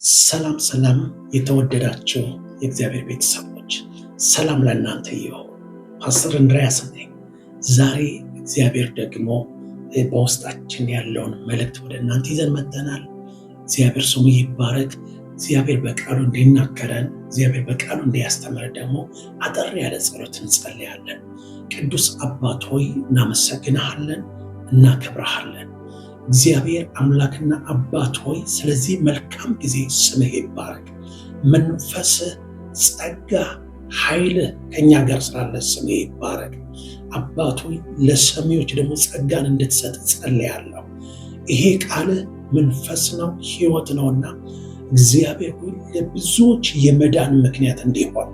ሰላም ሰላም የተወደዳችሁ የእግዚአብሔር ቤተሰቦች ሰላም ለእናንተ ይሁን። ፓስተር እንድሪያስ ነኝ። ዛሬ እግዚአብሔር ደግሞ በውስጣችን ያለውን መልእክት ወደ እናንተ ይዘን መጥተናል። እግዚአብሔር ስሙ ይባረክ። እግዚአብሔር በቃሉ እንዲናገረን፣ እግዚአብሔር በቃሉ እንዲያስተምረን ደግሞ አጠር ያለ ጸሎት እንጸልያለን። ቅዱስ አባት ሆይ እናመሰግንሃለን፣ እናከብረሃለን። እግዚአብሔር አምላክና አባት ሆይ ስለዚህ መልካም ጊዜ ስምህ ይባረክ። መንፈስ፣ ጸጋ፣ ኃይል ከኛ ጋር ስላለ ስምህ ይባረክ። አባት ሆይ ለሰሚዎች ደግሞ ጸጋን እንድትሰጥ ጸልያለሁ። ይሄ ቃል መንፈስ ነው፣ ሕይወት ነውና እግዚአብሔር ሆይ ለብዙዎች የመዳን ምክንያት እንዲሆን፣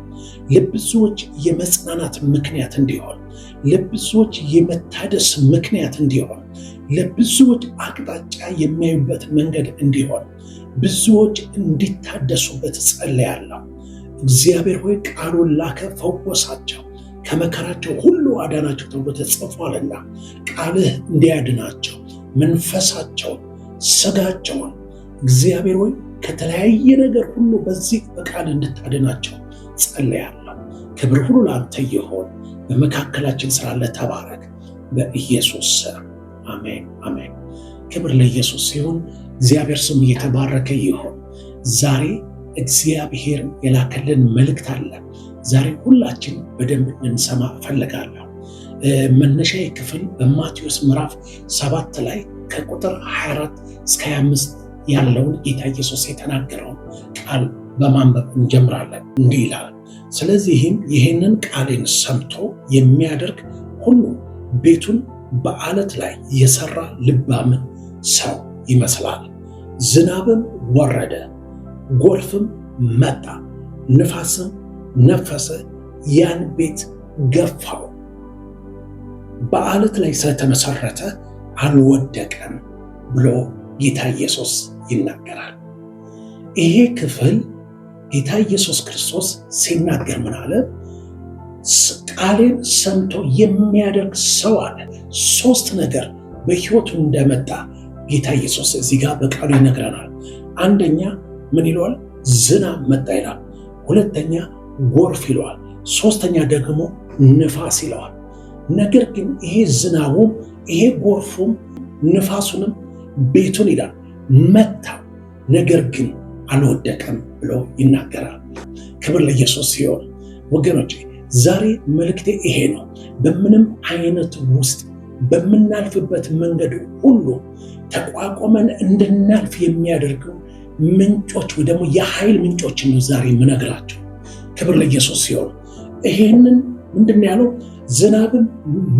ለብዙዎች የመጽናናት ምክንያት እንዲሆን፣ ለብዙዎች የመታደስ ምክንያት እንዲሆን፣ ለብዙዎች አቅጣጫ የሚያዩበት መንገድ እንዲሆን፣ ብዙዎች እንዲታደሱበት ጸልያለሁ። እግዚአብሔር ሆይ ቃሉን ላከ፣ ፈወሳቸው፣ ከመከራቸው ሁሉ አዳናቸው ተብሎ ተጽፏልና ቃልህ እንዲያድናቸው መንፈሳቸውን፣ ስጋቸውን እግዚአብሔር ሆይ ከተለያየ ነገር ሁሉ በዚህ በቃል እንድታድናቸው ጸልያለሁ። ክብር ሁሉ ለአንተ ይሁን። በመካከላችን ስላለ ተባረክ፣ በኢየሱስ ስም አሜን አሜን። ክብር ለኢየሱስ ሲሆን እግዚአብሔር ስሙ የተባረከ ይሁን። ዛሬ እግዚአብሔር የላከልን መልእክት አለ። ዛሬ ሁላችን በደንብ እንሰማ እፈልጋለሁ። መነሻዬ ክፍል በማቴዎስ ምዕራፍ 7 ላይ ከቁጥር 24 እስከ 25 ያለውን ጌታ ኢየሱስ የተናገረውን ቃል በማንበብ እንጀምራለን። እንዲህ ይላል፣ ስለዚህም ይህንን ቃሌን ሰምቶ የሚያደርግ ሁሉ ቤቱን በዓለት ላይ የሰራ ልባምን ሰው ይመስላል። ዝናብም ወረደ፣ ጎርፍም መጣ፣ ንፋስም ነፈሰ፣ ያን ቤት ገፋው። በዓለት ላይ ስለተመሰረተ አልወደቀም ብሎ ጌታ ኢየሱስ ይናገራል። ይሄ ክፍል ጌታ ኢየሱስ ክርስቶስ ሲናገር ምን አለ? ቃሌን ሰምቶ የሚያደርግ ሰው አለ። 3 ነገር በሕይወቱ እንደመጣ ጌታ ኢየሱስ እዚህ ጋር በቃሉ ይነግረናል። አንደኛ ምን ይለዋል? ዝናብ መጣ ይላል። ሁለተኛ ጎርፍ ይለዋል። ሶስተኛ ደግሞ ንፋስ ይለዋል። ነገር ግን ይሄ ዝናቡም ይሄ ጎርፉም ንፋሱንም ቤቱን ይላል መታው፣ ነገር ግን አልወደቀም ብሎ ይናገራል። ክብር ለኢየሱስ ሲሆን ወገኖቼ ዛሬ መልእክቴ ይሄ ነው። በምንም አይነት ውስጥ በምናልፍበት መንገድ ሁሉ ተቋቁመን እንድናልፍ የሚያደርጉ ምንጮች ወይ ደግሞ የኃይል ምንጮችን ነው ዛሬ የምነግራቸው። ክብር ለኢየሱስ ሲሆን ይሄንን ምንድን ነው ያለው? ዝናብን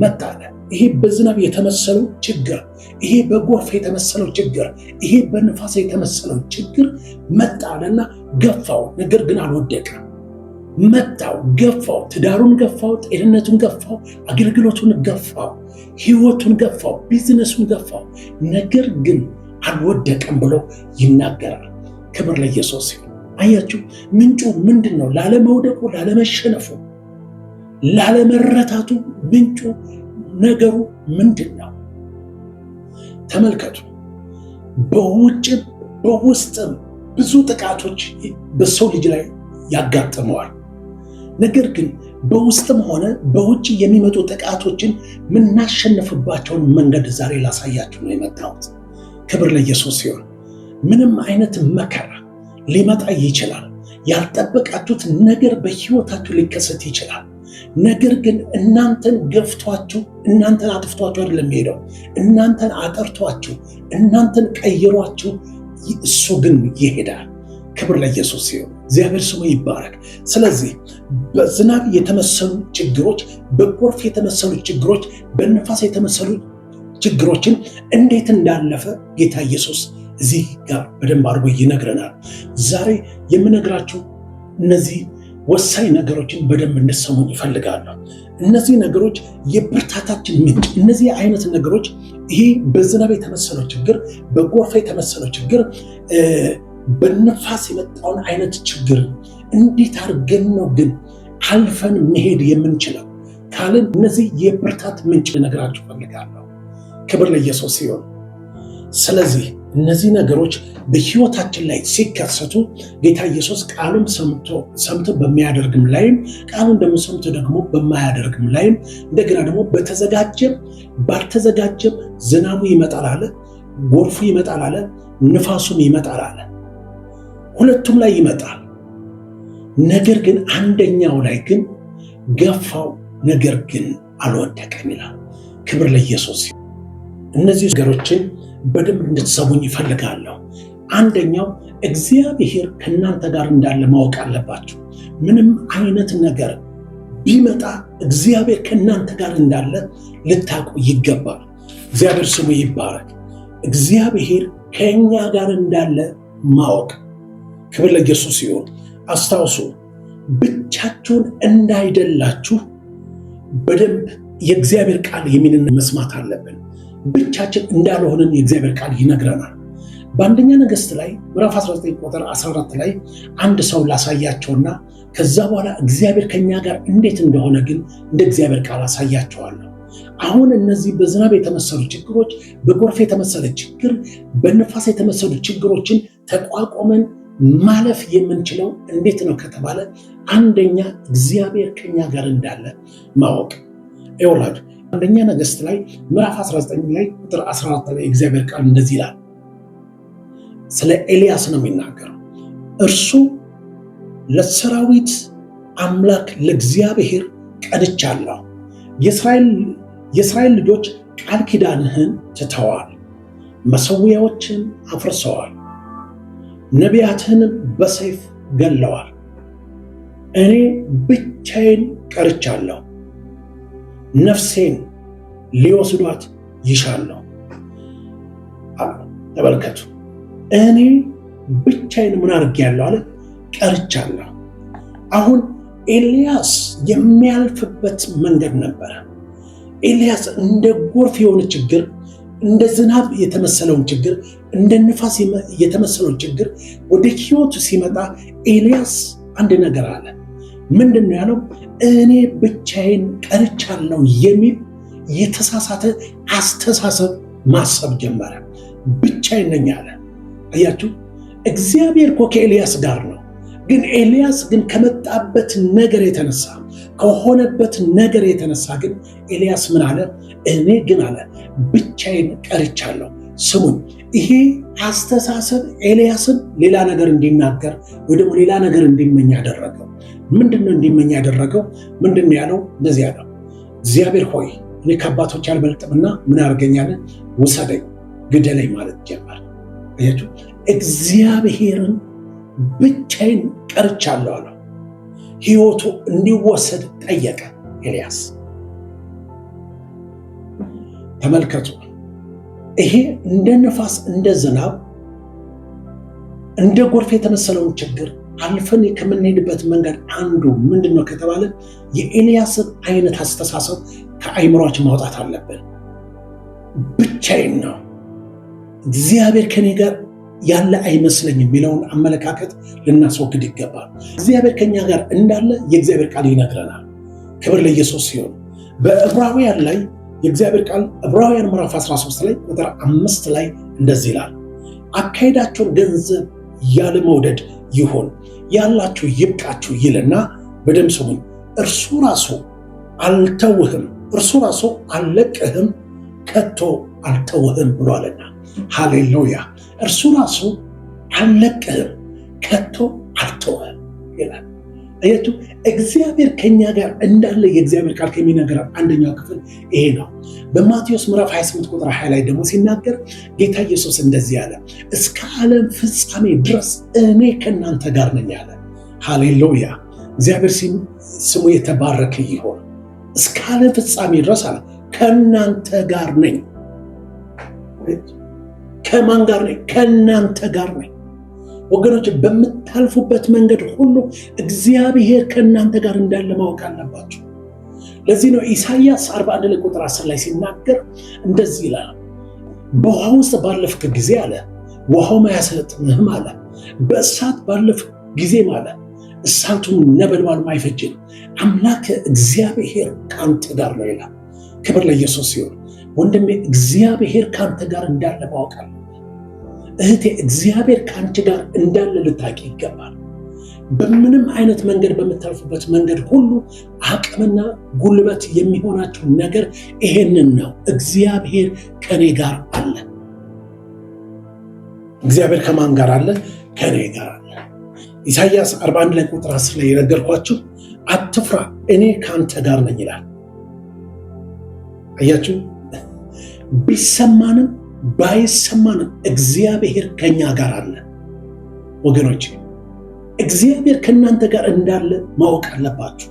መጣ አለ። ይሄ በዝናብ የተመሰለው ችግር፣ ይሄ በጎርፍ የተመሰለው ችግር፣ ይሄ በንፋስ የተመሰለው ችግር መጣ አለና ገፋው፣ ነገር ግን አልወደቀም። መጣው፣ ገፋው፣ ትዳሩን ገፋው፣ ጤንነቱን ገፋው፣ አገልግሎቱን ገፋው፣ ህይወቱን ገፋው፣ ቢዝነሱን ገፋው፣ ነገር ግን አልወደቀም ብሎ ይናገራል። ክብር ለኢየሱስ ይሁን። አያችሁ ምንጩ ምንድን ነው? ላለመውደቁ፣ ላለመሸነፉ፣ ላለመረታቱ ምንጩ ነገሩ ምንድን ነው? ተመልከቱ። በውጭም በውስጥም ብዙ ጥቃቶች በሰው ልጅ ላይ ያጋጥመዋል። ነገር ግን በውስጥም ሆነ በውጭ የሚመጡ ጥቃቶችን የምናሸንፍባቸውን መንገድ ዛሬ ላሳያችሁ ነው የመጣሁት። ክብር ለኢየሱስ ሲሆን ምንም አይነት መከራ ሊመጣ ይችላል። ያልጠበቃችሁት ነገር በህይወታችሁ ሊከሰት ይችላል። ነገር ግን እናንተን ገፍቷችሁ፣ እናንተን አጥፍቷችሁ አይደለም ሄደው፣ እናንተን አጠርቷችሁ፣ እናንተን ቀይሯችሁ፣ እሱ ግን ይሄዳል። ክብር ለኢየሱስ ሲሆን እግዚአብሔር ስሙ ይባረክ። ስለዚህ በዝናብ የተመሰሉ ችግሮች፣ በጎርፍ የተመሰሉ ችግሮች፣ በንፋስ የተመሰሉ ችግሮችን እንዴት እንዳለፈ ጌታ ኢየሱስ እዚህ ጋር በደንብ አድርጎ ይነግረናል። ዛሬ የምነግራችሁ እነዚህ ወሳኝ ነገሮችን በደንብ እንድትሰሙኝ ይፈልጋለሁ። እነዚህ ነገሮች የብርታታችን ምንጭ፣ እነዚህ አይነት ነገሮች፣ ይሄ በዝናብ የተመሰለው ችግር፣ በጎርፍ የተመሰለው ችግር፣ በነፋስ የመጣውን አይነት ችግር እንዴት አድርገን ነው ግን አልፈን መሄድ የምንችለው ካልን እነዚህ የብርታት ምንጭ ልነግራችሁ ፈልጋለሁ። ክብር ለኢየሱስ ሲሆን ስለዚህ እነዚህ ነገሮች በሕይወታችን ላይ ሲከሰቱ ጌታ ኢየሱስ ቃሉን ሰምቶ በሚያደርግም ላይም ቃሉን ደግሞ ሰምቶ ደግሞ በማያደርግም ላይም እንደገና ደግሞ በተዘጋጀም ባልተዘጋጀም ዝናቡ ይመጣል አለ፣ ጎርፉ ይመጣል አለ፣ ንፋሱም ይመጣል አለ። ሁለቱም ላይ ይመጣል። ነገር ግን አንደኛው ላይ ግን ገፋው፣ ነገር ግን አልወደቀም ይላል። ክብር ለኢየሱስ። እነዚህ ነገሮችን በደንብ እንድትሰሙኝ ይፈልጋለሁ። አንደኛው እግዚአብሔር ከእናንተ ጋር እንዳለ ማወቅ አለባችሁ። ምንም አይነት ነገር ቢመጣ እግዚአብሔር ከእናንተ ጋር እንዳለ ልታውቁ ይገባል። እግዚአብሔር ስሙ ይባረክ። እግዚአብሔር ከእኛ ጋር እንዳለ ማወቅ። ክብር ለኢየሱስ ይሁን። አስታውሱ፣ ብቻችሁን እንዳይደላችሁ በደንብ የእግዚአብሔር ቃል የሚልን መስማት አለብን። ብቻችን እንዳልሆንን የእግዚአብሔር ቃል ይነግረናል። በአንደኛ ነገሥት ላይ ምዕራፍ 19 ቁጥር 14 ላይ አንድ ሰው ላሳያቸውና ከዛ በኋላ እግዚአብሔር ከኛ ጋር እንዴት እንደሆነ ግን እንደ እግዚአብሔር ቃል አሳያቸዋለሁ። አሁን እነዚህ በዝናብ የተመሰሉ ችግሮች፣ በጎርፍ የተመሰለ ችግር፣ በነፋስ የተመሰሉ ችግሮችን ተቋቁመን ማለፍ የምንችለው እንዴት ነው ከተባለ አንደኛ እግዚአብሔር ከኛ ጋር እንዳለ ማወቅ። ይወላድ አንደኛ ነገሥት ላይ ምዕራፍ 19 ላይ ቁጥር 14 ላይ እግዚአብሔር ቃል እንደዚህ ይላል። ስለ ኤልያስ ነው የሚናገረው። እርሱ ለሰራዊት አምላክ ለእግዚአብሔር ቀንቻለሁ፣ የእስራኤል ልጆች ቃል ኪዳንህን ትተዋል፣ መሠዊያዎችን አፍርሰዋል፣ ነቢያትህንም በሰይፍ ገለዋል። እኔ ብቻዬን ቀርቻለሁ፣ ነፍሴን ሊወስዷት ይሻለሁ። ተመልከቱ፣ እኔ ብቻዬን ምን አድርጌያለሁ አለ? ቀርቻለሁ። አሁን ኤልያስ የሚያልፍበት መንገድ ነበረ። ኤልያስ እንደ ጎርፍ የሆነ ችግር፣ እንደ ዝናብ የተመሰለውን ችግር፣ እንደ ንፋስ የተመሰለውን ችግር ወደ ሕይወቱ ሲመጣ ኤልያስ አንድ ነገር አለ። ምንድን ነው ያለው? እኔ ብቻዬን ቀርቻለሁ የሚል የተሳሳተ አስተሳሰብ ማሰብ ጀመረ። ብቻዬን ነኝ አለ። አያችሁ፣ እግዚአብሔር እኮ ከኤልያስ ጋር ነው። ግን ኤልያስ ግን ከመጣበት ነገር የተነሳ ከሆነበት ነገር የተነሳ ግን ኤልያስ ምን አለ? እኔ ግን አለ ብቻዬን ቀርቻለሁ። ስሙኝ፣ ይሄ አስተሳሰብ ኤልያስን ሌላ ነገር እንዲናገር ወይ ደግሞ ሌላ ነገር እንዲመኝ ያደረገው። ምንድነው እንዲመኝ ያደረገው? ምንድነው ያለው? እንደዚህ ያለው፣ እግዚአብሔር ሆይ እኔ ከአባቶች አልበልጥምና ምን አድርገኛል? ውሰደኝ፣ ግደለኝ ማለት ጀመር። አያችሁ፣ እግዚአብሔርን ብቻዬን ቀርቻለሁ አለው። ሕይወቱ እንዲወሰድ ጠየቀ ኤልያስ። ተመልከቱ፣ ይሄ እንደ ነፋስ፣ እንደ ዝናብ፣ እንደ ጎርፍ የተመሰለውን ችግር አልፈን ከምንሄድበት መንገድ አንዱ ምንድነው ከተባለ የኤልያስን አይነት አስተሳሰብ ከአይምሯችን ማውጣት አለብን። ብቻዬን ነው፣ እግዚአብሔር ከኔ ጋር ያለ አይመስለኝም የሚለውን አመለካከት ልናስወግድ ይገባል። እግዚአብሔር ከኛ ጋር እንዳለ የእግዚአብሔር ቃል ይነግረናል። ክብር ለኢየሱስ ሲሆን በዕብራውያን ላይ የእግዚአብሔር ቃል ዕብራውያን ምዕራፍ 13 ላይ ቁጥር 5 ላይ እንደዚህ ይላል፣ አካሄዳቸውን ገንዘብ ያለ መውደድ ይሁን፣ ያላችሁ ይብቃችሁ ይልና በደም ስሙኝ፣ እርሱ ራሱ አልተውህም፣ እርሱ ራሱ አልለቅህም፣ ከቶ አልተውህም ብሏልና። ሃሌሉያ! እርሱ ራሱ አልለቅህም፣ ከቶ አልተውህም ይላል። አያችሁ፣ እግዚአብሔር ከኛ ጋር እንዳለ የእግዚአብሔር ቃል ከሚነገረን አንደኛው ክፍል ይሄ ነው። በማቴዎስ ምዕራፍ 28 ቁጥር 20 ላይ ደግሞ ሲናገር ጌታ ኢየሱስ እንደዚህ አለ፣ እስከ ዓለም ፍጻሜ ድረስ እኔ ከእናንተ ጋር ነኝ አለ። ሃሌሉያ! እግዚአብሔር ስሙ የተባረከ ይሆን። እስከ ዓለም ፍጻሜ ድረስ አለ ከእናንተ ጋር ነኝ። ከማን ጋር ነኝ? ከእናንተ ጋር ነኝ። ወገኖች፣ በምታልፉበት መንገድ ሁሉ እግዚአብሔር ከእናንተ ጋር እንዳለ ማወቅ አለባቸው። ለዚህ ነው ኢሳይያስ 41 ላይ ቁጥር 10 ላይ ሲናገር እንደዚህ ይላል፣ በውሃ ውስጥ ባለፍክ ጊዜ አለ ውሃውም አያሰጥምህም አለ፣ በእሳት ባለፍክ ጊዜም አለ እሳቱም ነበልባሉም አይፈጅም፣ አምላክ እግዚአብሔር ከአንተ ጋር ነው ይላል። ክብር ለኢየሱስ ሲሆን ወንድሜ፣ እግዚአብሔር ከአንተ ጋር እንዳለ ማወቅ አለ። እህቴ እግዚአብሔር ከአንቺ ጋር እንዳለ ልታቂ ይገባል። በምንም አይነት መንገድ በምታልፉበት መንገድ ሁሉ አቅምና ጉልበት የሚሆናችሁ ነገር ይሄንን ነው። እግዚአብሔር ከኔ ጋር አለ። እግዚአብሔር ከማን ጋር አለ? ከኔ ጋር አለ። ኢሳይያስ 41 ላይ ቁጥር 10 ላይ የነገርኳችሁ አትፍራ እኔ ከአንተ ጋር ነኝ ይላል። አያችሁ፣ ቢሰማንም ባይሰማንም እግዚአብሔር ከኛ ጋር አለ። ወገኖች እግዚአብሔር ከእናንተ ጋር እንዳለ ማወቅ አለባችሁ።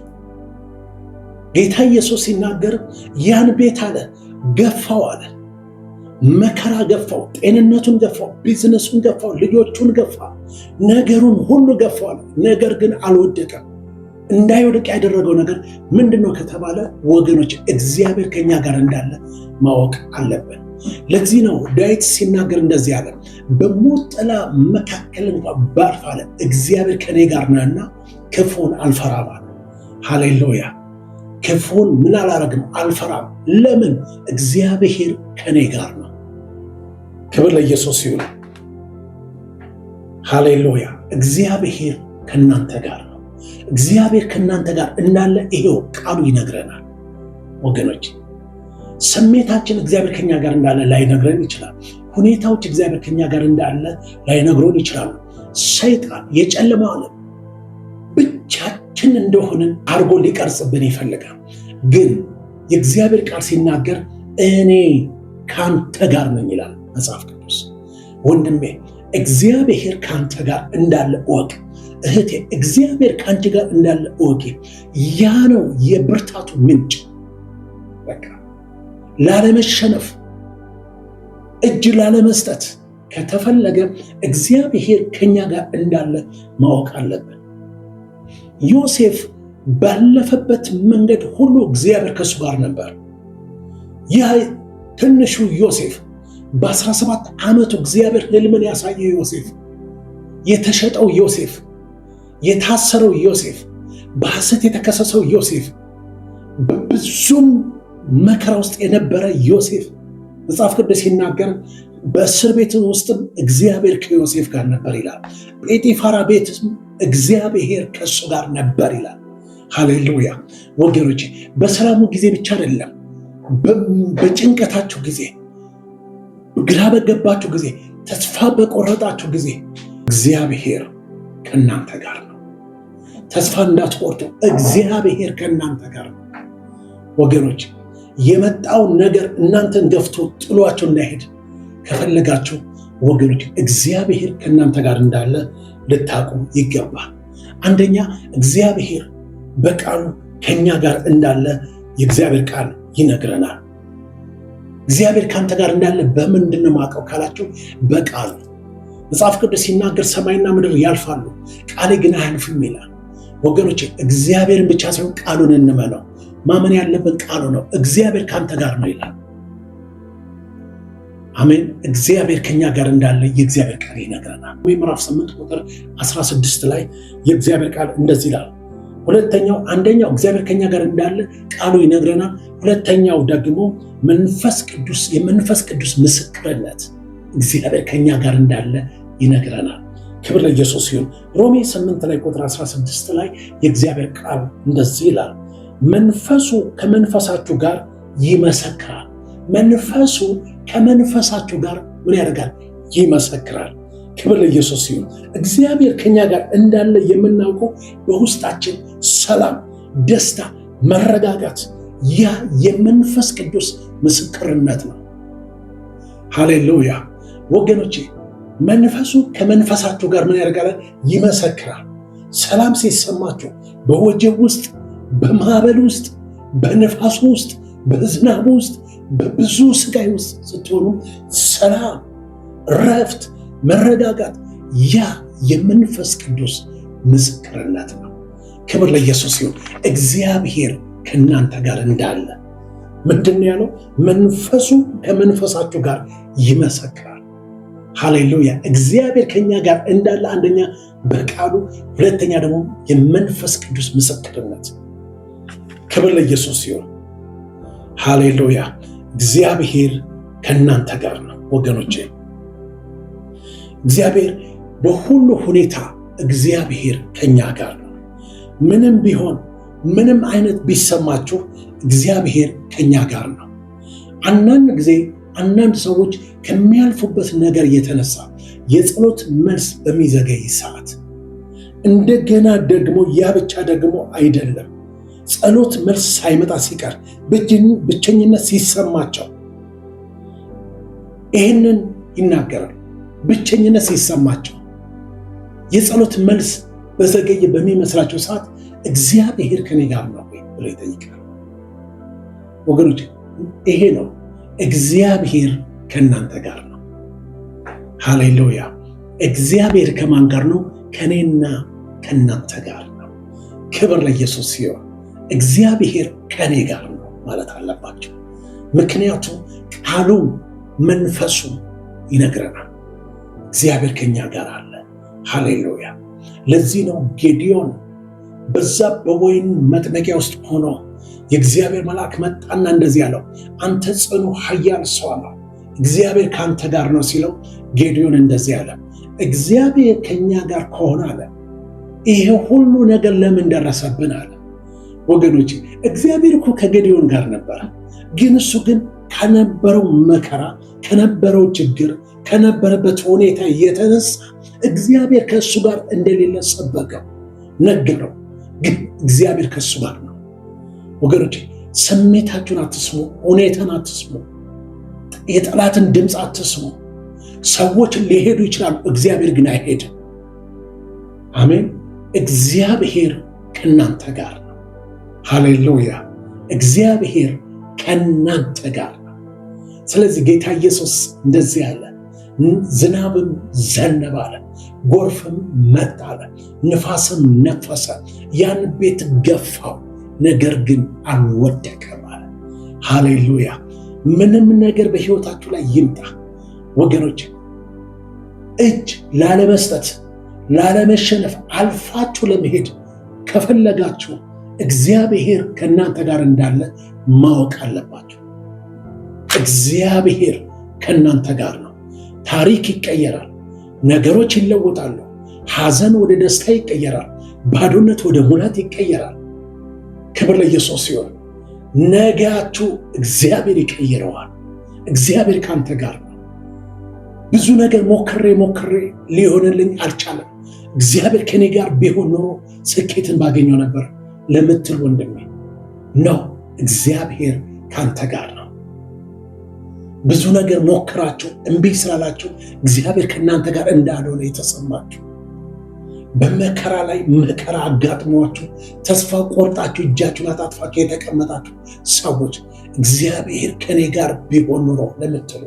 ጌታ ኢየሱስ ሲናገር ያን ቤት አለ ገፋው አለ። መከራ ገፋው፣ ጤንነቱን ገፋው፣ ቢዝነሱን ገፋው፣ ልጆቹን ገፋ፣ ነገሩን ሁሉ ገፋው አለ። ነገር ግን አልወደቀም። እንዳይወድቅ ያደረገው ነገር ምንድነው ከተባለ ወገኖች እግዚአብሔር ከኛ ጋር እንዳለ ማወቅ አለብን። ለዚህ ነው ዳዊት ሲናገር እንደዚህ አለ፣ በሞት ጥላ መካከል እንኳን ባልፍ አለ እግዚአብሔር ከኔ ጋር ነውና ክፉን አልፈራም አለ። ሃሌሉያ! ክፉን ምን አላረግም? አልፈራም። ለምን? እግዚአብሔር ከኔ ጋር ነው። ክብር ለኢየሱስ ይሁን። ሃሌሉያ! እግዚአብሔር ከእናንተ ጋር ነው። እግዚአብሔር ከእናንተ ጋር እንዳለ ይሄው ቃሉ ይነግረናል። ወገኖች ስሜታችን እግዚአብሔር ከኛ ጋር እንዳለ ላይነግረን ይችላል። ሁኔታዎች እግዚአብሔር ከኛ ጋር እንዳለ ላይነግሩን ይችላሉ። ሰይጣን የጨለማው ዓለም ብቻችን እንደሆንን አድርጎ ሊቀርጽብን ይፈልጋል። ግን የእግዚአብሔር ቃል ሲናገር እኔ ካንተ ጋር ነኝ ይላል መጽሐፍ ቅዱስ። ወንድሜ እግዚአብሔር ካንተ ጋር እንዳለ እወቅ። እህቴ እግዚአብሔር ካንቺ ጋር እንዳለ እወቂ። ያ ነው የብርታቱ ምንጭ። በቃ ላለመሸነፍ እጅ ላለመስጠት ከተፈለገ እግዚአብሔር ከኛ ጋር እንዳለ ማወቅ አለብን። ዮሴፍ ባለፈበት መንገድ ሁሉ እግዚአብሔር ከሱ ጋር ነበር። ያ ትንሹ ዮሴፍ በ17 ዓመቱ እግዚአብሔር ሕልምን ያሳየው ዮሴፍ፣ የተሸጠው ዮሴፍ፣ የታሰረው ዮሴፍ፣ በሐሰት የተከሰሰው ዮሴፍ፣ በብዙም መከራ ውስጥ የነበረ ዮሴፍ መጽሐፍ ቅዱስ ሲናገር በእስር ቤት ውስጥም እግዚአብሔር ከዮሴፍ ጋር ነበር ይላል። ጴጢፋራ ቤትም እግዚአብሔር ከእሱ ጋር ነበር ይላል። ሃሌሉያ! ወገኖቼ በሰላሙ ጊዜ ብቻ አይደለም፣ በጭንቀታችሁ ጊዜ፣ ግራ በገባችሁ ጊዜ፣ ተስፋ በቆረጣችሁ ጊዜ እግዚአብሔር ከእናንተ ጋር ነው። ተስፋ እንዳትቆርጡ፣ እግዚአብሔር ከእናንተ ጋር ነው። ወገኖች የመጣው ነገር እናንተን ገፍቶ ጥሏችሁ እንዳይሄድ ከፈለጋችሁ ወገኖች እግዚአብሔር ከእናንተ ጋር እንዳለ ልታውቁ ይገባል። አንደኛ እግዚአብሔር በቃሉ ከኛ ጋር እንዳለ የእግዚአብሔር ቃል ይነግረናል። እግዚአብሔር ካንተ ጋር እንዳለ በምንድን ነው የማውቀው ካላችሁ በቃሉ። መጽሐፍ ቅዱስ ሲናገር ሰማይና ምድር ያልፋሉ ቃሌ ግን አያልፍም ይላል። ወገኖች እግዚአብሔርን ብቻ ሳይሆን ቃሉን እንመነው። ማመን ያለብን ቃሉ ነው። እግዚአብሔር ካንተ ጋር ነው ይላል። አሜን። እግዚአብሔር ከኛ ጋር እንዳለ የእግዚአብሔር ቃል ይነግረናል። ምዕራፍ 8 ቁጥር 16 ላይ የእግዚአብሔር ቃል እንደዚህ ይላል። አንደኛው እግዚአብሔር ከኛ ጋር እንዳለ ቃሉ ይነግረናል። ሁለተኛው ደግሞ የመንፈስ ቅዱስ ምስክርነት እግዚአብሔር ከኛ ጋር እንዳለ ይነግረናል። ክብር ለኢየሱስ ይሁን። ሮሜ 8 ላይ ቁጥር 16 ላይ የእግዚአብሔር ቃል እንደዚህ ይላል፣ መንፈሱ ከመንፈሳችሁ ጋር ይመሰክራል። መንፈሱ ከመንፈሳችሁ ጋር ምን ያደርጋል? ይመሰክራል። ክብር ለኢየሱስ ይሁን። እግዚአብሔር ከኛ ጋር እንዳለ የምናውቀው በውስጣችን ሰላም፣ ደስታ፣ መረጋጋት ያ የመንፈስ ቅዱስ ምስክርነት ነው። ሃሌሉያ ወገኖቼ፣ መንፈሱ ከመንፈሳችሁ ጋር ምን ያደርጋል? ይመሰክራል። ሰላም ሲሰማችሁ በወጀብ ውስጥ፣ በማዕበል ውስጥ፣ በነፋሱ ውስጥ፣ በዝናቡ ውስጥ፣ በብዙ ስቃይ ውስጥ ስትሆኑ ሰላም፣ ረፍት፣ መረጋጋት ያ የመንፈስ ቅዱስ ምስክርነት ነው። ክብር ለኢየሱስ ይሁን። እግዚአብሔር ከእናንተ ጋር እንዳለ ምንድን ነው ያለው? መንፈሱ ከመንፈሳችሁ ጋር ይመሰክራል። ሃሌሉያ! እግዚአብሔር ከኛ ጋር እንዳለ አንደኛ በቃሉ፣ ሁለተኛ ደግሞ የመንፈስ ቅዱስ ምስክርነት። ክብር ለኢየሱስ ይሁን። ሃሌሉያ! እግዚአብሔር ከእናንተ ጋር ነው ወገኖቼ። እግዚአብሔር በሁሉ ሁኔታ እግዚአብሔር ከኛ ጋር ነው። ምንም ቢሆን ምንም አይነት ቢሰማችሁ እግዚአብሔር ከኛ ጋር ነው። አንዳንድ ጊዜ አንዳንድ ሰዎች ከሚያልፉበት ነገር የተነሳ የጸሎት መልስ በሚዘገይ ሰዓት እንደገና ደግሞ ያ ብቻ ደግሞ አይደለም፣ ጸሎት መልስ ሳይመጣ ሲቀር ብቸኝነት ሲሰማቸው ይህንን ይናገራል። ብቸኝነት ሲሰማቸው የጸሎት መልስ በዘገየ በሚመስላቸው ሰዓት እግዚአብሔር ከኔ ጋር ነው ብለው ይጠይቃል። ወገኖች ይሄ ነው፣ እግዚአብሔር ከእናንተ ጋር ነው። ሃሌሉያ! እግዚአብሔር ከማን ጋር ነው? ከኔና ከእናንተ ጋር ነው። ክብር ለኢየሱስ ሲሆን እግዚአብሔር ከኔ ጋር ነው ማለት አለባቸው። ምክንያቱም ቃሉ መንፈሱ ይነግረናል። እግዚአብሔር ከኛ ጋር አለ። ሃሌሉያ! ለዚህ ነው ጌዲዮን በዛ በወይን መጥመቂያ ውስጥ ሆኖ የእግዚአብሔር መልአክ መጣና እንደዚህ ያለው፣ አንተ ጽኑ ኃያል ሰው አለው፣ እግዚአብሔር ከአንተ ጋር ነው ሲለው፣ ጌዲዮን እንደዚህ ያለ፣ እግዚአብሔር ከኛ ጋር ከሆነ አለ ይሄ ሁሉ ነገር ለምን ደረሰብን አለ። ወገኖች እግዚአብሔር እኮ ከጌዲዮን ጋር ነበረ፣ ግን እሱ ግን ከነበረው መከራ፣ ከነበረው ችግር፣ ከነበረበት ሁኔታ የተነሳ እግዚአብሔር ከእሱ ጋር እንደሌለ ሰበከው፣ ነገረው። ግን እግዚአብሔር ከእሱ ጋር ነው። ወገኖች ስሜታችሁን አትስሙ፣ ሁኔታን አትስሙ፣ የጠላትን ድምፅ አትስሙ። ሰዎች ሊሄዱ ይችላሉ፣ እግዚአብሔር ግን አይሄድም። አሜን። እግዚአብሔር ከእናንተ ጋር ነው። ሃሌሉያ! እግዚአብሔር ከእናንተ ጋር ነው። ስለዚህ ጌታ ኢየሱስ እንደዚህ አለ፣ ዝናብም ዘነበ አለ፣ ጎርፍም መጣ አለ፣ ንፋስም ነፈሰ፣ ያን ቤት ገፋው፣ ነገር ግን አልወደቀም አለ። ሃሌሉያ! ምንም ነገር በሕይወታችሁ ላይ ይምጣ ወገኖች፣ እጅ ላለመስጠት ላለመሸነፍ አልፋችሁ ለመሄድ ከፈለጋችሁ እግዚአብሔር ከእናንተ ጋር እንዳለ ማወቅ አለባችሁ። እግዚአብሔር ከእናንተ ጋር ነው። ታሪክ ይቀየራል፣ ነገሮች ይለወጣሉ። ሐዘን ወደ ደስታ ይቀየራል፣ ባዶነት ወደ ሙላት ይቀየራል። ክብር ለኢየሱስ ሲሆን ነጋችሁ እግዚአብሔር ይቀይረዋል። እግዚአብሔር ካንተ ጋር ነው። ብዙ ነገር ሞክሬ ሊሆንልኝ አልቻለም፣ እግዚአብሔር ከኔ ጋር ቢሆን ኖሮ ስኬትን ባገኘው ነበር ለምትል ወንድሜ ነው፣ እግዚአብሔር ካንተ ጋር ነው። ብዙ ነገር ሞክራችሁ እምቢ ስላላችሁ እግዚአብሔር ከእናንተ ጋር እንዳልሆነ የተሰማችሁ፣ በመከራ ላይ መከራ አጋጥሟችሁ ተስፋ ቆርጣችሁ እጃችሁን አጣጥፋችሁ የተቀመጣችሁ ሰዎች እግዚአብሔር ከኔ ጋር ቢሆን ኖሮ ለምትሉ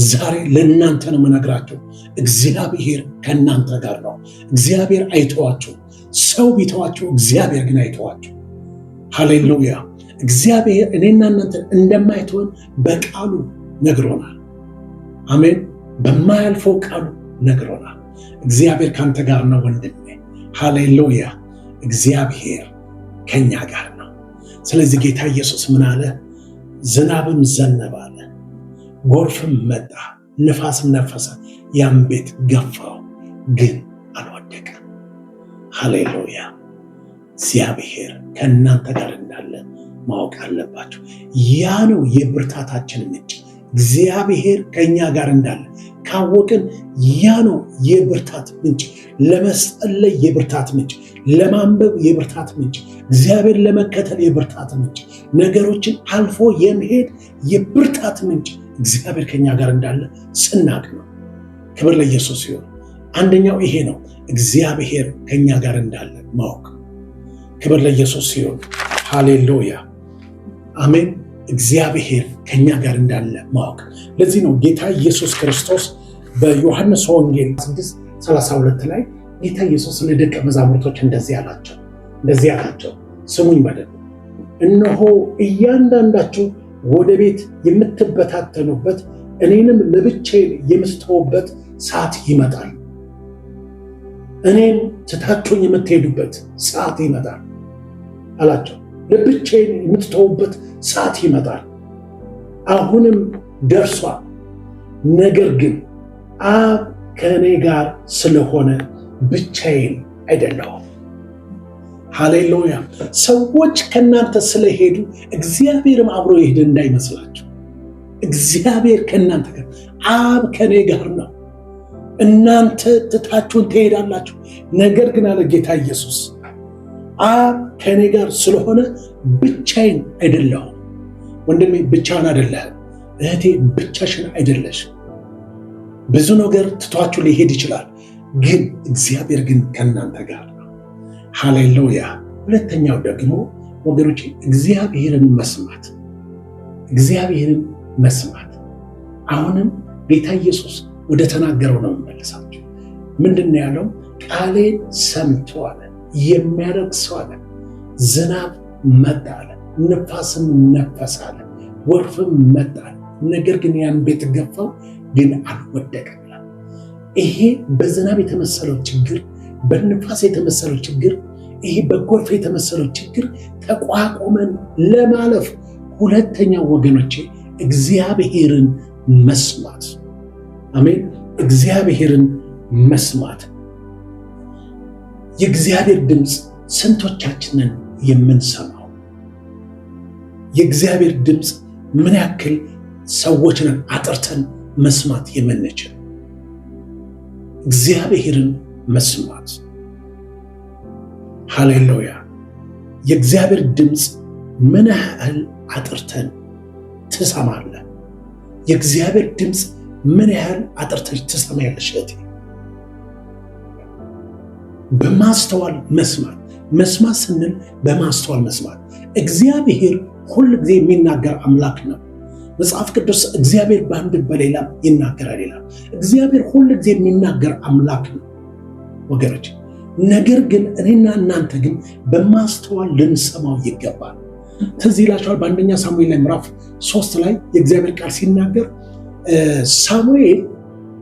ዛሬ ለእናንተ ነው የምነግራችሁ። እግዚአብሔር ከእናንተ ጋር ነው። እግዚአብሔር አይተዋችሁ። ሰው ቢተዋችሁ እግዚአብሔር ግን አይተዋችሁ። ሃሌሉያ! እግዚአብሔር እኔና እናንተን እንደማይተወን በቃሉ ነግሮናል። አሜን። በማያልፈው ቃሉ ነግሮናል። እግዚአብሔር ካንተ ጋር ነው ወንድሜ። ሃሌሉያ! እግዚአብሔር ከኛ ጋር ነው። ስለዚህ ጌታ ኢየሱስ ምን አለ? ዝናብም ዘነበ አለ፣ ጎርፍም መጣ፣ ንፋስም ነፈሰ፣ ያን ቤት ገፋው፣ ግን አልወደቀም። ሃሌሉያ! እግዚአብሔር ከእናንተ ጋር እንዳለ ማወቅ አለባችሁ። ያ ነው የብርታታችን ምንጭ። እግዚአብሔር ከኛ ጋር እንዳለ ካወቅን ያ ነው የብርታት ምንጭ። ለመጸለይ የብርታት ምንጭ፣ ለማንበብ የብርታት ምንጭ፣ እግዚአብሔር ለመከተል የብርታት ምንጭ፣ ነገሮችን አልፎ የመሄድ የብርታት ምንጭ እግዚአብሔር ከኛ ጋር እንዳለ ስናቅ ነው። ክብር ለኢየሱስ ይሁን። አንደኛው ይሄ ነው፣ እግዚአብሔር ከኛ ጋር እንዳለ ማወቅ። ክብር ለኢየሱስ ይሁን። ሃሌሉያ! አሜን። እግዚአብሔር ከኛ ጋር እንዳለ ማወቅ። ለዚህ ነው ጌታ ኢየሱስ ክርስቶስ በዮሐንስ ወንጌል 6:32 ላይ ጌታ ኢየሱስ ለደቀ መዛሙርቶች እንደዚህ አላቸው፣ ስሙኝ በደንብ፣ እነሆ እያንዳንዳችሁ ወደ ቤት የምትበታተኑበት እኔንም ለብቻዬን የምትተውበት ሰዓት ይመጣል። እኔን ትታችሁኝ የምትሄዱበት ሰዓት ይመጣል አላቸው። ለብቻዬን የምትተውበት ሰዓት ይመጣል፣ አሁንም ደርሷል። ነገር ግን አብ ከእኔ ጋር ስለሆነ ብቻዬን አይደለሁም። ሃሌሉያ። ሰዎች ከእናንተ ስለሄዱ እግዚአብሔርም አብሮ ይሄድ እንዳይመስላችሁ። እግዚአብሔር ከእናንተ ጋር፣ አብ ከእኔ ጋር ነው። እናንተ ትታችሁን ትሄዳላችሁ። ነገር ግን አለ ጌታ ኢየሱስ፣ አብ ከእኔ ጋር ስለሆነ ብቻዬን አይደለሁም። ወንድሜ ብቻህን አይደለህም። እህቴ ብቻሽን አይደለሽም። ብዙ ነገር ትቷችሁ ሊሄድ ይችላል፣ ግን እግዚአብሔር ግን ከእናንተ ጋር ነው። ሃሌሉያ። ሁለተኛው ደግሞ ወገኖቼ እግዚአብሔርን መስማት። እግዚአብሔርን መስማት። አሁንም ጌታ ኢየሱስ ወደ ተናገረው ነው የምመልሳቸው። ምንድን ነው ያለው? ቃሌን ሰምቶ አለ የሚያደርግ ሰው አለ ዝናብ መጣ አለ፣ ንፋስም ነፈሰ አለ፣ ወርፍም መጣ አለ፣ ነገር ግን ያን ቤት ገፋው፣ ግን አልወደቀም። ይሄ በዝናብ የተመሰለው ችግር፣ በንፋስ የተመሰለው ችግር፣ ይሄ በጎርፍ የተመሰለው ችግር ተቋቁመን ለማለፍ ሁለተኛው ወገኖቼ እግዚአብሔርን መስማት። አሜን። እግዚአብሔርን መስማት። የእግዚአብሔር ድምፅ ስንቶቻችንን የምንሰማው? የእግዚአብሔር ድምፅ ምን ያክል ሰዎችንን አጥርተን መስማት የምንችል? እግዚአብሔርን መስማት። ሃሌሉያ። የእግዚአብሔር ድምፅ ምን ያህል አጥርተን ትሰማለህ? የእግዚአብሔር ድምፅ ምን ያህል አጥርተሽ ትሰማያለሽ? እህቴ በማስተዋል መስማት። መስማት ስንል በማስተዋል መስማት። እግዚአብሔር ሁል ጊዜ የሚናገር አምላክ ነው። መጽሐፍ ቅዱስ እግዚአብሔር በአንድ በሌላም ይናገራል ይላል። እግዚአብሔር ሁል ጊዜ የሚናገር አምላክ ነው ወገኖች። ነገር ግን እኔና እናንተ ግን በማስተዋል ልንሰማው ይገባል። ትዝ ይላችኋል በአንደኛ ሳሙኤል ላይ ምዕራፍ 3 ላይ የእግዚአብሔር ቃል ሲናገር ሳሙኤል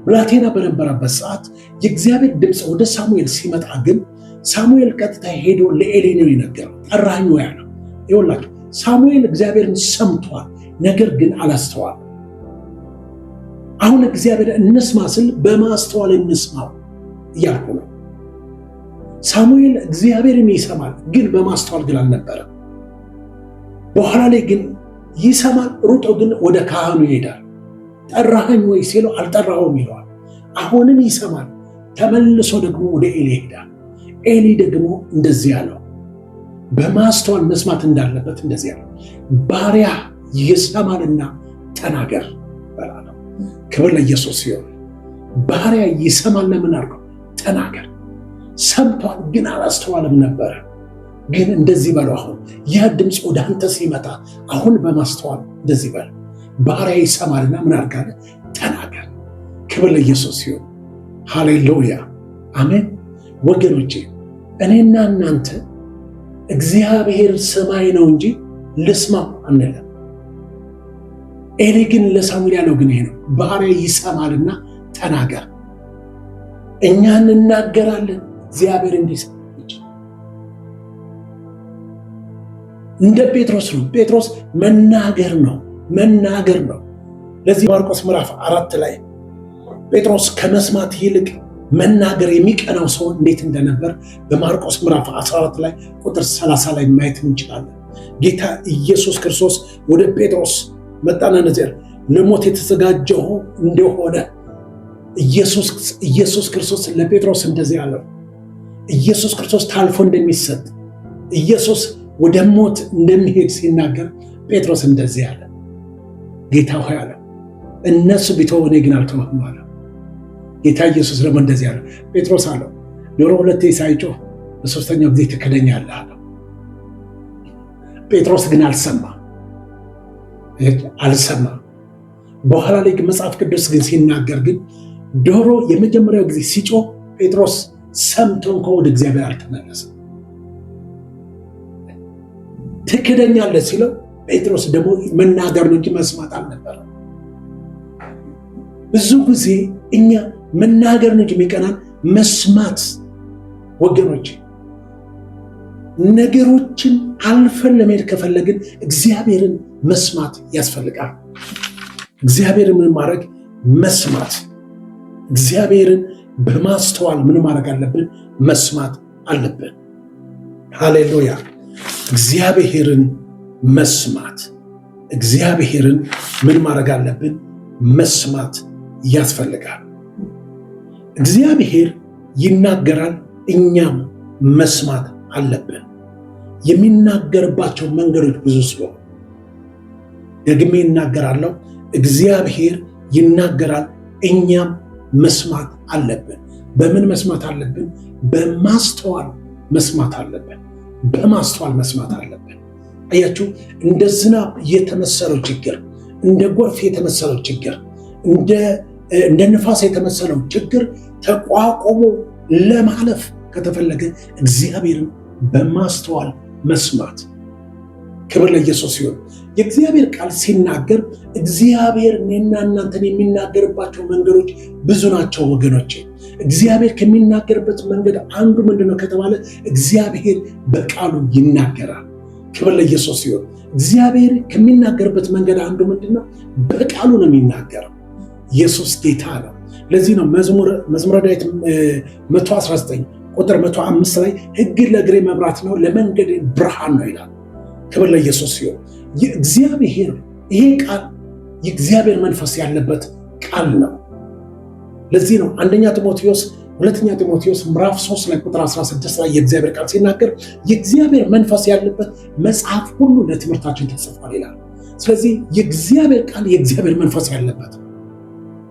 ብላቴና በነበረበት ሰዓት የእግዚአብሔር ድምፅ ወደ ሳሙኤል ሲመጣ ግን ሳሙኤል ቀጥታ ሄዶ ለኤሊ ነው የነገረው። ጠራኝ ያለው ይኸውላችሁ፣ ሳሙኤል እግዚአብሔርን ሰምቷል፣ ነገር ግን አላስተዋል። አሁን እግዚአብሔር እንስማ ስል በማስተዋል እንስማው እያልኩ ነው። ሳሙኤል እግዚአብሔርን ይሰማል፣ ግን በማስተዋል ግን አልነበረም። በኋላ ላይ ግን ይሰማል፣ ሩጦ ግን ወደ ካህኑ ይሄዳል። ጠራኸኝ ወይ ሲለው አልጠራኸውም ይለዋል። አሁንም ይሰማል፣ ተመልሶ ደግሞ ወደ ኤሊ ይሄዳል። ኤሊ ደግሞ እንደዚህ ያለው በማስተዋል መስማት እንዳለበት እንደዚህ ያለው ባሪያ ይሰማልና ተናገር በላለው። ክብር ለኢየሱስ ሲሆን ባሪያ ይሰማል፣ ለምን አድርገው ተናገር። ሰምቷል ግን አላስተዋልም ነበረ። ግን እንደዚህ በለው፣ አሁን ያ ድምፅ ወደ አንተ ሲመጣ አሁን በማስተዋል እንደዚህ በል፣ ባሪያ ይሰማልና ምን አድርጋለ ተናገር። ክብር ለኢየሱስ ሲሆን ሃሌሉያ አሜን። ወገኖቼ እኔና እናንተ እግዚአብሔር ሰማይ ነው እንጂ ልስማው አንለም። ኤሊ ግን ለሳሙኤል ያለው ግን ይሄ ነው፣ ባሪያ ይሰማልና ተናገር። እኛ እንናገራለን፣ እግዚአብሔር እንዲሰማ እንደ ጴጥሮስ ነው። ጴጥሮስ መናገር ነው። ለዚህ ማርቆስ ምዕራፍ 4 ላይ ጴጥሮስ ከመስማት ይልቅ መናገር የሚቀናው ሰው እንዴት እንደነበር በማርቆስ ምዕራፍ 14 ላይ ቁጥር 30 ላይ ማየት እንችላለን። ጌታ ኢየሱስ ክርስቶስ ወደ ጴጥሮስ መጣና ነዘር ለሞት የተዘጋጀው እንደሆነ ኢየሱስ ክርስቶስ ለጴጥሮስ እንደዚህ አለው። ኢየሱስ ክርስቶስ ታልፎ እንደሚሰጥ፣ ኢየሱስ ወደ ሞት እንደሚሄድ ሲናገር ጴጥሮስ እንደዚህ አለ፣ ጌታ ሆይ አለ እነሱ ቢተው እኔ ግን አልተውህም አለ። ጌታ ኢየሱስ ደግሞ እንደዚህ አለ፣ ጴጥሮስ አለው ዶሮ 2 ሳይጮህ በሶስተኛው ጊዜ ትክደኛለህ አለው። ጴጥሮስ ግን አልሰማ። በኋላ ላይ መጽሐፍ ቅዱስ ግን ሲናገር ግን ዶሮ የመጀመሪያው ጊዜ ሲጮህ ጴጥሮስ ሰምቶ እንኳ ወደ እግዚአብሔር አልተመለሰም። ትክደኛለህ ሲለው ጴጥሮስ ደግሞ መናገር ነው እንጂ መስማት አልነበረም። ብዙ ጊዜ እኛ መናገር ነው እንጂ የሚቀናን መስማት። ወገኖች ነገሮችን አልፈን ለመሄድ ከፈለግን እግዚአብሔርን መስማት ያስፈልጋል። እግዚአብሔርን ምን ማድረግ? መስማት። እግዚአብሔርን በማስተዋል ምን ማድረግ አለብን? መስማት አለብን። ሃሌሉያ! እግዚአብሔርን መስማት፣ እግዚአብሔርን ምን ማድረግ አለብን? መስማት ያስፈልጋል። እግዚአብሔር ይናገራል፣ እኛም መስማት አለብን። የሚናገርባቸው መንገዶች ብዙ ስለሆኑ ደግሜ ይናገራለሁ። እግዚአብሔር ይናገራል፣ እኛም መስማት አለብን። በምን መስማት አለብን? በማስተዋል መስማት አለብን። በማስተዋል መስማት አለብን። አያችሁ፣ እንደ ዝናብ የተመሰለው ችግር፣ እንደ ጎርፍ የተመሰለው ችግር፣ እንደ ንፋስ የተመሰለው ችግር ተቋቁሞ ለማለፍ ከተፈለገ እግዚአብሔርን በማስተዋል መስማት። ክብር ለኢየሱስ ሲሆን የእግዚአብሔር ቃል ሲናገር እግዚአብሔር እኔና እናንተን የሚናገርባቸው መንገዶች ብዙ ናቸው ወገኖቼ። እግዚአብሔር ከሚናገርበት መንገድ አንዱ ምንድነው ከተባለ እግዚአብሔር በቃሉ ይናገራል። ክብር ለኢየሱስ ሲሆን እግዚአብሔር ከሚናገርበት መንገድ አንዱ ምንድነው? በቃሉ ነው የሚናገረው። ኢየሱስ ጌታ ነው። ለዚህ ነው መዝሙረ ዳዊት 119 ቁጥር 105 ላይ ሕግ ለእግሬ መብራት ነው ለመንገዴ ብርሃን ነው ይላል። ክብር ለኢየሱስ ሲሆን የእግዚአብሔር ይሄ ቃል የእግዚአብሔር መንፈስ ያለበት ቃል ነው። ለዚህ ነው ሁለተኛ ጢሞቴዎስ ምዕራፍ 3 ላይ ቁጥር 16 ላይ የእግዚአብሔር ቃል ሲናገር የእግዚአብሔር መንፈስ ያለበት መጽሐፍ ሁሉ ለትምህርታችን ተጽፏል ይላል። ስለዚህ የእግዚአብሔር ቃል የእግዚአብሔር መንፈስ ያለበት።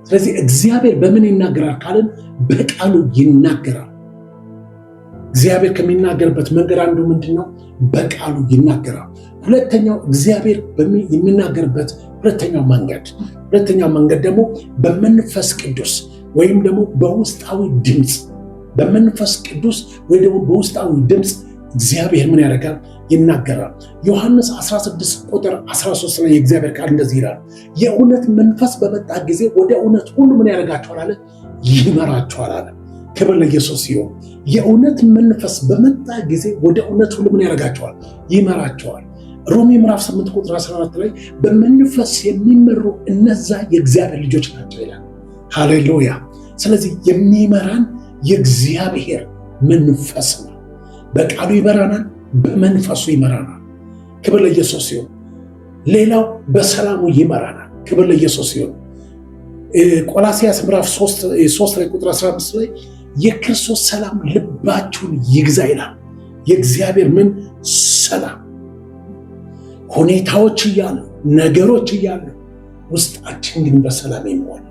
ስለዚህ እግዚአብሔር በምን ይናገራል ካልን በቃሉ ይናገራል። እግዚአብሔር ከሚናገርበት መንገድ አንዱ ምንድነው? በቃሉ ይናገራል። ሁለተኛው እግዚአብሔር የሚናገርበት ሁለተኛው መንገድ ደግሞ በመንፈስ ቅዱስ ወይም ደግሞ በውስጣዊ ድምፅ፣ በመንፈስ ቅዱስ ወይ ደግሞ በውስጣዊ ድምፅ እግዚአብሔር ምን ያደርጋል? ይናገራል። ዮሐንስ 16 ቁጥር 13 ላይ የእግዚአብሔር ቃል እንደዚህ ይላል፣ የእውነት መንፈስ በመጣ ጊዜ ወደ እውነት ሁሉ ምን ያደርጋቸዋል አለ? ይመራቸዋል አለ። ክብር ለኢየሱስ ሲሆን የእውነት መንፈስ በመጣ ጊዜ ወደ እውነት ሁሉ ምን ያደርጋቸዋል? ይመራቸዋል። ሮሜ ምዕራፍ 8 ቁጥር 14 ላይ በመንፈስ የሚመሩ እነዛ የእግዚአብሔር ልጆች ናቸው ይላል። ሃሌሉያ! ስለዚህ የሚመራን የእግዚአብሔር መንፈስ ነው። በቃሉ ይመራናል፣ በመንፈሱ ይመራናል። ክብር ለኢየሱስ ሲሆን ሌላው በሰላሙ ይመራናል። ክብር ለኢየሱስ ሲሆን ቆላስይስ ምዕራፍ 3 ላይ ቁጥር 15 ላይ የክርስቶስ ሰላም ልባችሁን ይግዛ ይላል። የእግዚአብሔር ምን ሰላም ሁኔታዎች እያሉ ነገሮች እያሉ ውስጣችን ግን በሰላም ይሞላል።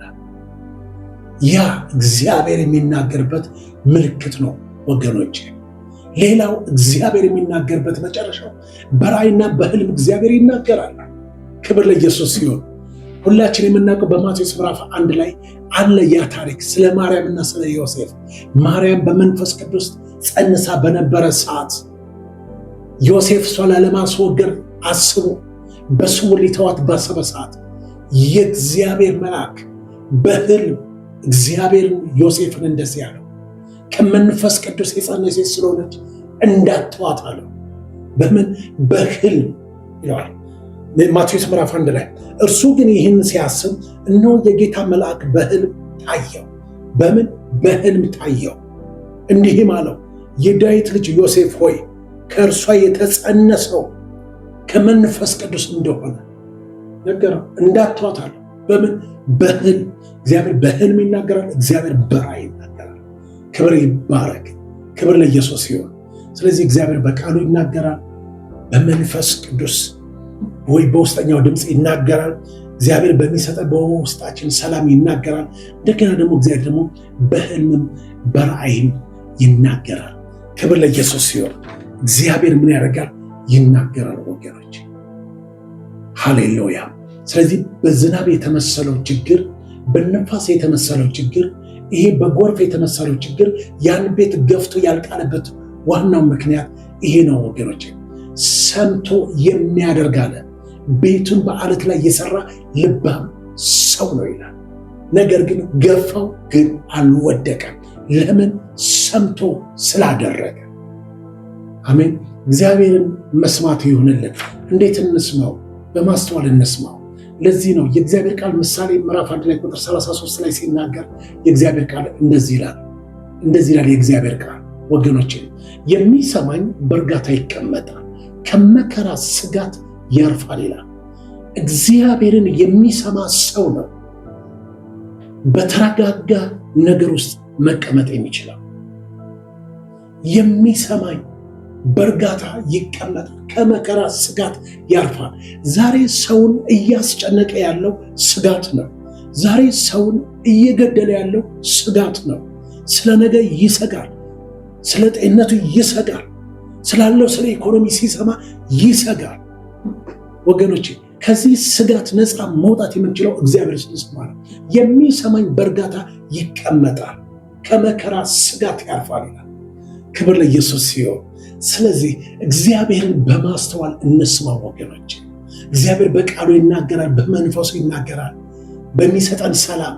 ያ እግዚአብሔር የሚናገርበት ምልክት ነው ወገኖች። ሌላው እግዚአብሔር የሚናገርበት መጨረሻው በራእይና በህልም እግዚአብሔር ይናገራል። ክብር ለኢየሱስ ሲሆን ሁላችን የምናውቀው በማቴዎስ ምዕራፍ 1 ላይ አለ ያ ታሪክ ስለ ማርያምና ስለ ዮሴፍ። ማርያም በመንፈስ ቅዱስ ጸንሳ በነበረ ሰዓት ዮሴፍ እሷን ለማስወገድ አስቦ በስውር ሊተዋት ባሰበ ሰዓት የእግዚአብሔር መልአክ በህልም እግዚአብሔርን ዮሴፍን እንደዚህ ያለው ከመንፈስ ቅዱስ የጸነሰች ስለሆነች እንዳትተዋት አለው። በምን? በህልም ይለዋል ማቴዎስ ምዕራፍ 1 ላይ። እርሱ ግን ይህን ሲያስብ እነሆ የጌታ መልአክ በህልም ታየው። በምን? በህልም ታየው። እንዲህም አለው የዳዊት ልጅ ዮሴፍ ሆይ ከእርሷ የተጸነሰው ከመንፈስ ቅዱስ እንደሆነ ነገረው። እንዳትተዋት አለው። በምን? በህልም። እግዚአብሔር በህልም ይናገራል፣ እግዚአብሔር በራእይ ይናገራል። ክብር ይባረክ። ክብር ለኢየሱስ ይሁን። ስለዚህ እግዚአብሔር በቃሉ ይናገራል፣ በመንፈስ ቅዱስ ወይ በውስጠኛው ድምፅ ይናገራል። እግዚአብሔር በሚሰጠን በውስጣችን ሰላም ይናገራል። እንደገና ደግሞ እግዚአብሔር ደግሞ በህልምም በራእይም ይናገራል። ክብር ለኢየሱስ ሲሆን እግዚአብሔር ምን ያደርጋል? ይናገራል ወገኖች። ሃሌሉያ። ስለዚህ በዝናብ የተመሰለው ችግር፣ በነፋስ የተመሰለው ችግር፣ ይሄ በጎርፍ የተመሰለው ችግር ያን ቤት ገፍቶ ያልቃለበት ዋናው ምክንያት ይሄ ነው ወገኖች። ሰምቶ የሚያደርግ አለ ቤቱን በአለት ላይ የሰራ ልባም ሰው ነው ይላል። ነገር ግን ገፋው፣ ግን አልወደቀም። ለምን? ሰምቶ ስላደረገ። አሜን። እግዚአብሔርን መስማት ይሁንልን። እንዴት እንስማው? በማስተዋል እንስማው። ለዚህ ነው የእግዚአብሔር ቃል ምሳሌ ምዕራፍ 1 ላይ ቁጥር 33 ላይ ሲናገር የእግዚአብሔር ቃል እንደዚህ ይላል የእግዚአብሔር ቃል ወገኖቼ፣ የሚሰማኝ በእርጋታ ይቀመጣል፣ ከመከራ ስጋት ያርፋል ይላል። እግዚአብሔርን የሚሰማ ሰው ነው በተረጋጋ ነገር ውስጥ መቀመጥ የሚችለው። የሚሰማኝ በእርጋታ ይቀመጣል፣ ከመከራ ስጋት ያርፋል። ዛሬ ሰውን እያስጨነቀ ያለው ስጋት ነው። ዛሬ ሰውን እየገደለ ያለው ስጋት ነው። ስለ ነገ ይሰጋል፣ ስለ ጤንነቱ ይሰጋል፣ ስላለው ስለ ኢኮኖሚ ሲሰማ ይሰጋል። ወገኖቼ ከዚህ ስጋት ነፃ መውጣት የምንችለው እግዚአብሔር ስንሰማ ነው። የሚሰማኝ በእርጋታ ይቀመጣል፣ ከመከራ ስጋት ያርፋል ይላል። ክብር ለኢየሱስ ሲሆን፣ ስለዚህ እግዚአብሔርን በማስተዋል እንስማ ወገኖች። እግዚአብሔር በቃሉ ይናገራል፣ በመንፈሱ ይናገራል፣ በሚሰጠን ሰላም።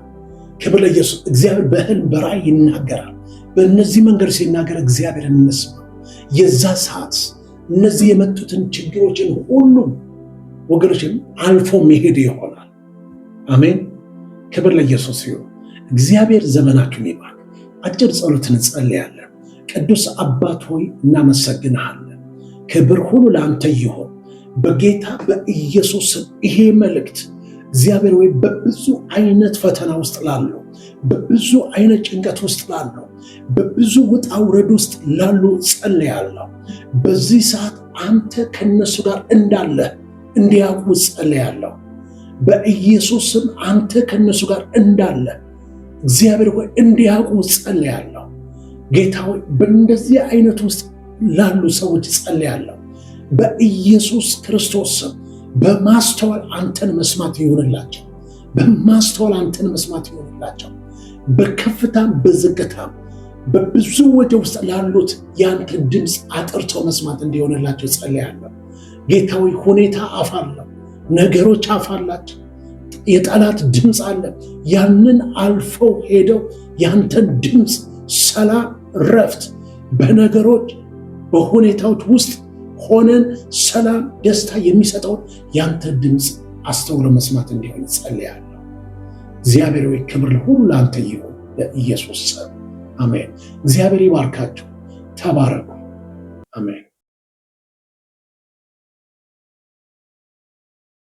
ክብር ለኢየሱስ። እግዚአብሔር በህልም በራእይ ይናገራል። በእነዚህ መንገድ ሲናገር እግዚአብሔርን እንስማ። የዛ ሰዓት እነዚህ የመጡትን ችግሮችን ሁሉ ወገኖችም አልፎ መሄድ ይሆናል። አሜን። ክብር ለኢየሱስ ሲሆን፣ እግዚአብሔር ዘመናችሁን ይባርክ። አጭር ጸሎት እንጸልያለን። ቅዱስ አባት ሆይ እናመሰግንሃለን። ክብር ሁሉ ለአንተ ይሁን በጌታ በኢየሱስ ስም። ይሄ መልእክት እግዚአብሔር ወይ በብዙ አይነት ፈተና ውስጥ ላሉ፣ በብዙ አይነት ጭንቀት ውስጥ ላሉ፣ በብዙ ውጣ ውረድ ውስጥ ላሉ ጸልያለሁ። በዚህ ሰዓት አንተ ከነሱ ጋር እንዳለ እንዲያውቁ ጸልያለሁ። በኢየሱስ ስም አንተ ከነሱ ጋር እንዳለ እግዚአብሔር ሆይ እንዲያውቁ ጸልያለሁ። ጌታ ሆይ በእንደዚህ አይነት ውስጥ ላሉ ሰዎች ጸልያለሁ። በኢየሱስ ክርስቶስ ስም በማስተዋል አንተን መስማት ይሆንላቸው። በማስተዋል አንተን መስማት ይሆንላቸው። በከፍታም በዝቅታም በብዙ ወደ ውስጥ ላሉት የአንተ ድምፅ አጥርተው መስማት እንዲሆንላቸው ጸልያለሁ። ጌታ ሆይ ሁኔታ አፋለሁ፣ ነገሮች አፋላቸው፣ የጠላት ድምፅ አለ። ያንን አልፈው ሄደው ያንተን ድምፅ ሰላም፣ ረፍት በነገሮች በሁኔታዎች ውስጥ ሆነን ሰላም፣ ደስታ የሚሰጠውን ያንተ ድምፅ አስተውሎ መስማት እንዲሆን ጸልያለሁ። እግዚአብሔር ሆይ ክብር ሁሉ ለአንተ ይሁን በኢየሱስ ስም አሜን። እግዚአብሔር ይባርካችሁ። ተባረኩ። አሜን።